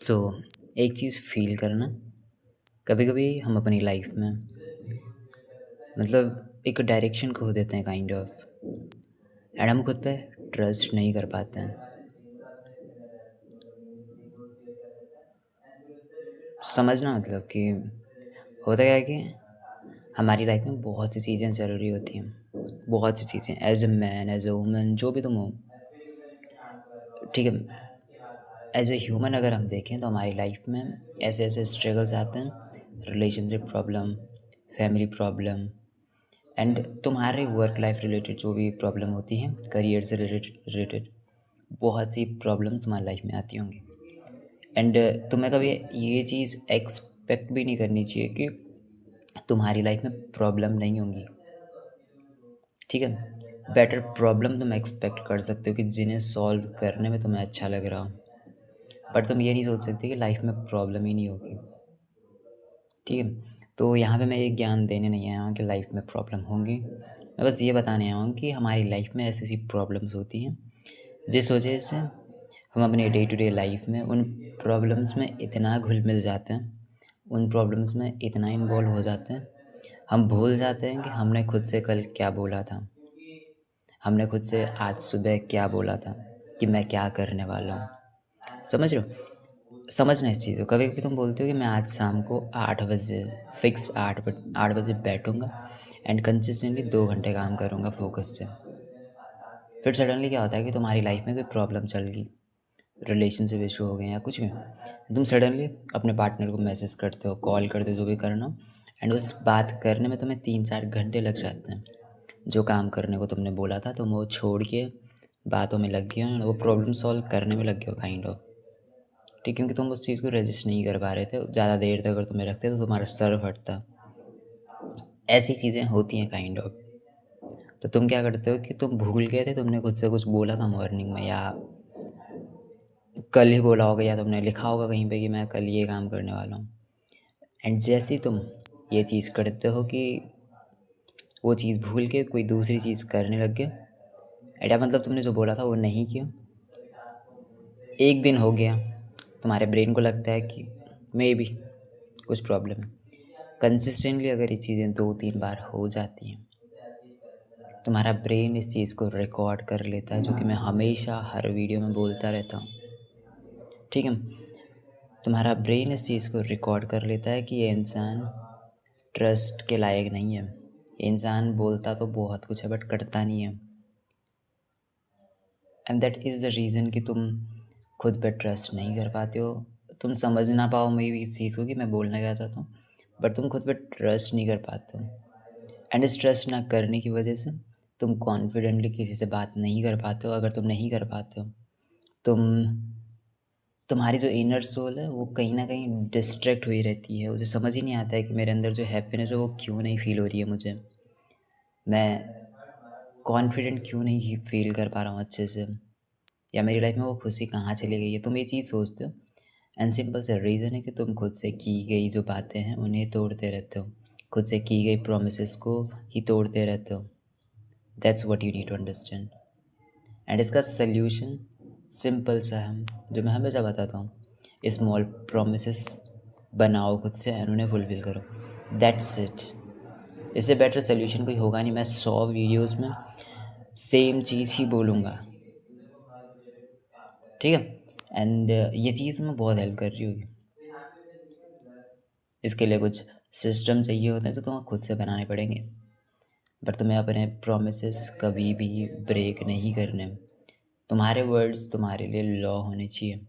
सो एक चीज़ फ़ील करना, कभी-कभी हम अपनी लाइफ़ में मतलब एक डायरेक्शन खो देते हैं काइंड ऑफ एंड हम खुद पे ट्रस्ट नहीं कर पाते हैं। समझना मतलब कि होता क्या है कि हमारी लाइफ़ में बहुत सी चीज़ें ज़रूरी होती हैं। बहुत सी चीज़ें as a man, as a woman जो भी तुम हो, ठीक है? एज़ अ ह्यूमन अगर हम देखें तो हमारी लाइफ़ में ऐसे-ऐसे स्ट्रगल्स आते हैं, relationship problem, family problem and तुम्हारे वर्क लाइफ रिलेटेड जो भी प्रॉब्लम होती हैं, करियर से रिलेटेड रिलेटेड बहुत सी प्रॉब्लम्स तुम्हारी लाइफ में आती होंगी एंड तुम्हें कभी ये चीज़ एक्सपेक्ट भी नहीं करनी चाहिए कि तुम्हारी लाइफ में प्रॉब्लम नहीं होंगी, ठीक है? बेटर प्रॉब्लम तुम एक्सपेक्ट कर सकते हो कि जिन्हें सॉल्व करने में तुम्हें अच्छा लग रहा हो, बट तुम ये नहीं सोच सकते कि लाइफ में प्रॉब्लम ही नहीं होगी, ठीक है? तो यहाँ पे मैं ये ज्ञान देने नहीं आया हूँ कि लाइफ में प्रॉब्लम होंगी। मैं बस ये बताने आया हूँ कि हमारी लाइफ में ऐसी-ऐसी प्रॉब्लम्स होती हैं, जिस वजह से हम अपने डे टू डे लाइफ में उन प्रॉब्लम्स में इतना घुल-मिल जाते हैं, उन प्रॉब्लम्स में इतना इन्वॉल्व हो जाते हैं, हम भूल जाते हैं कि हमने खुद से कल क्या बोला था। हमने खुद से आज सुबह क्या बोला था कि मैं क्या करने वाला हूँ। समझ रहे हो? समझना इस चीज़ को। कभी-कभी तुम बोलते हो कि मैं आज शाम को 8 बजे फ़िक्स 8 बजे बैठूँगा एंड कंसिस्टेंटली 2 घंटे काम करूँगा फ़ोकस से। फिर सडनली क्या होता है कि तुम्हारी लाइफ में कोई प्रॉब्लम चल गई, रिलेशनशिप इशू हो गए या कुछ भी। तुम सडनली अपने पार्टनर को मैसेज करते हो, कॉल करते हो, जो भी करना हो एंड उस बात करने में तुम्हें 3-4 घंटे लग जाते हैं। जो काम करने को तुमने बोला था तुम वो छोड़ के बातों में लग गए हो, वो प्रॉब्लम सॉल्व करने में लग गए हो काइंड ऑफ। ठीक, क्योंकि तुम उस चीज़ को रजिस्ट नहीं कर पा रहे थे। ज़्यादा देर तक अगर तुम्हें रखते तो तुम्हारा सर फटता। ऐसी चीज़ें होती हैं काइंड ऑफ। तो तुम क्या करते हो कि तुम भूल गए थे, तुमने खुद से कुछ बोला था मॉर्निंग में या कल ही बोला होगा या तुमने लिखा होगा कहीं पे कि मैं कल ये काम करने वाला हूँ। एंड जैसे ही तुम ये चीज़ करते हो कि वो चीज़ भूल के कोई दूसरी चीज़ करने लग गए, एटा मतलब तुमने जो बोला था वो नहीं किया। 1 दिन हो गया, तुम्हारे ब्रेन को लगता है कि मेबी कुछ प्रॉब्लम है। कंसिस्टेंटली अगर ये चीज़ें 2-3 बार हो जाती हैं, तुम्हारा ब्रेन इस चीज़ को रिकॉर्ड कर लेता है, जो कि मैं हमेशा हर वीडियो में बोलता रहता हूँ, ठीक है? तुम्हारा ब्रेन इस चीज़ को रिकॉर्ड कर लेता है कि ये इंसान ट्रस्ट के लायक नहीं है। ये इंसान बोलता तो बहुत कुछ है बट करता नहीं है and that is the reason कि तुम खुद पे ट्रस्ट नहीं कर पाते हो। तुम समझ ना पाओ मेबी इस चीज़ को कि मैं बोलना क्या चाहता हूँ, बट तुम खुद पे ट्रस्ट नहीं कर पाते हो एंड इस ट्रस्ट ना करने की वजह से तुम कॉन्फिडेंटली किसी से बात नहीं कर पाते हो। अगर तुम नहीं कर पाते हो, तुम तुम्हारी जो इनर सोल है वो कहीं न कहीं डिस्ट्रैक्ट हुई रहती है। उसे समझ ही नहीं आता है कि मेरे अंदर जो हैप्पीनेस है वो क्यों नहीं फ़ील हो रही है मुझे। मैं कॉन्फिडेंट क्यों नहीं फ़ील कर पा रहा हूँ अच्छे से, या मेरी लाइफ़ में वो खुशी कहाँ चली गई है। तुम ये चीज़ सोचते हो एंड सिंपल सा रीज़न है कि तुम खुद से की गई जो बातें हैं उन्हें तोड़ते रहते हो। खुद से की गई प्रॉमिसेस को ही तोड़ते रहते हो। That's what you need to understand and इसका सॉल्यूशन सिंपल सा है, जो मैं हमेशा बताता हूँ। स्मॉल प्रॉमिसेस बनाओ खुद से एंड उन्हें फुलफ़िल करो। That's it. इससे बेटर सॉल्यूशन कोई होगा नहीं। मैं 100 वीडियोज़ में सेम चीज़ ही बोलूँगा, ठीक है? एंड ये चीज़ तुम्हें बहुत हेल्प कर रही होगी। इसके लिए कुछ सिस्टम चाहिए होते हैं जो तुम्हें खुद से बनाने पड़ेंगे, बट तुम्हें अपने प्रॉमिसेस कभी भी ब्रेक नहीं करने। तुम्हारे वर्ड्स तुम्हारे लिए लॉ होने चाहिए।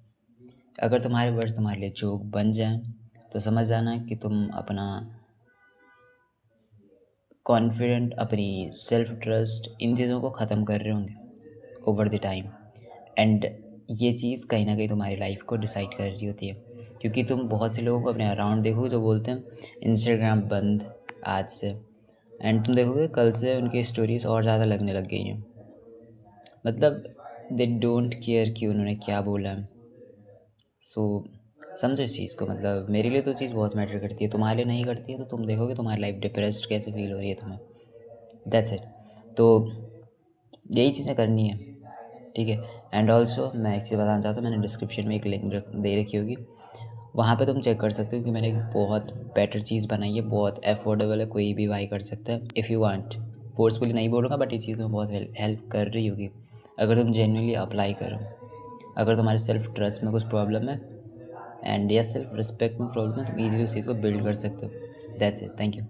अगर तुम्हारे वर्ड्स तुम्हारे लिए जोक बन जाएँ, तो समझ जाना कि तुम अपना कॉन्फिडेंट, अपनी सेल्फ ट्रस्ट, इन चीज़ों को ख़त्म कर रहे होंगे ओवर द टाइम एंड ये चीज़ कहीं न कहीं तुम्हारी लाइफ़ को डिसाइड कर रही होती है। क्योंकि तुम बहुत से लोगों को अपने अराउंड देखोगे जो बोलते हैं इंस्टाग्राम बंद आज से, एंड तुम देखोगे कल से उनकी स्टोरीज़ और ज़्यादा लगने लग गई हैं। मतलब दे डोंट केयर कि उन्होंने क्या बोला है। सो समझो इस चीज़ को। मतलब मेरे लिए तो चीज़ बहुत मैटर करती है, तुम्हारे लिए नहीं करती है तो तुम देखोगे तुम्हारी लाइफ डिप्रेस्ड कैसे फ़ील हो रही है तुम्हें। That's it. तो यही चीज़ें करनी है, ठीक है? एंड ऑल्सो मैं एक चीज़ बताना चाहता हूँ, मैंने डिस्क्रिप्शन में एक लिंक दे रखी होगी। वहाँ पे तुम चेक कर सकते हो कि मैंने एक बहुत बेटर चीज़ बनाई है, बहुत अफोर्डेबल है, कोई भी बाय कर सकता है इफ़ यू वांट। फ़ोर्सफुली नहीं बोलूँगा, बट ये चीज़ तुम्हें बहुत हेल्प कर रही होगी अगर तुम जेन्युइनली अप्लाई करो। अगर तुम्हारे सेल्फ ट्रस्ट में कुछ प्रॉब्लम है एंड या सेल्फ रिस्पेक्ट में प्रॉब्लम है, तुम ईज़िली उस चीज़ को बिल्ड कर सकते हो। That's it, thank you.